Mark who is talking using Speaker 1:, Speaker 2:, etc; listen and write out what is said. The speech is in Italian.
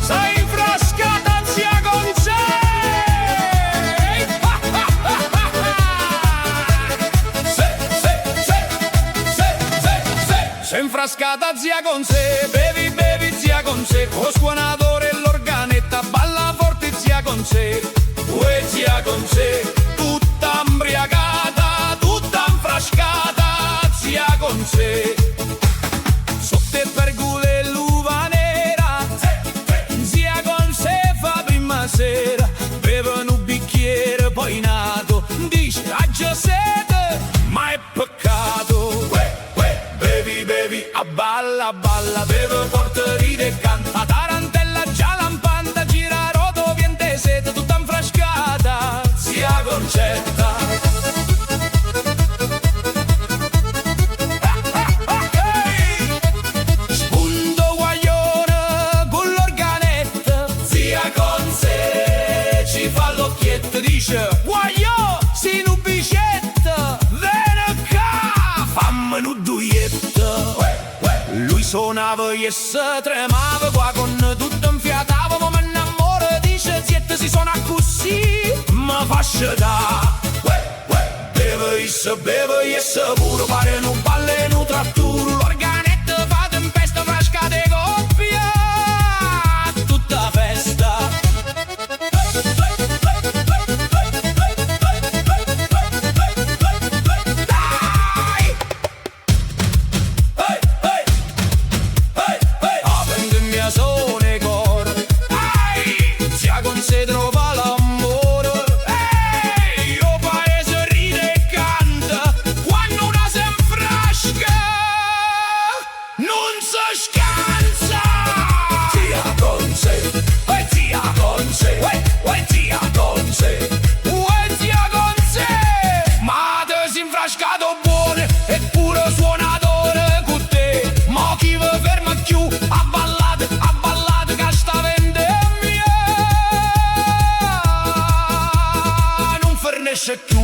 Speaker 1: Sei infrascata zia con sé. Sei infrascata zia con sé, bevi, bevi zia con sé, con suonatore e l'organetta, balla forte zia con sé, uè zia con sé, tutta imbriagata, tutta infrascata zia con sé. Sotto il pergole e l'uva nera, zia con sé fa prima sera, beve un bicchiere poi nato, dice a sete, ma è peccato. Bevi, bevi, a balla, balla, beve, porta, ride e canta. Tarantella già lampanta, gira roto, viente sete, tutta infrascata, zia Concetta. Spunto guaglione con l'organetta, zia con sé ci fa l'occhietto, dice guagliò, si nubicetta, vieni qua, fammi un duietto. Lui suonava e si tremava qua con tutto infiatava, ma mi innamoro, dice zietta, si suona così, ma fascia da. Beve e se pure pare non balle non tratturo, l'organetto fa tempesta, frascate coppia, tutta festa. Sono cor, zia con sé trova l'amore, io paese ride e canta, quando una si infrasca non si scansa. Zia con sé, zia con sé, zia con sé, zia con sé, ma te si infrascato buone, eppure suonatore con te, ma chi vi ferma più a ballare? Non fornisce più.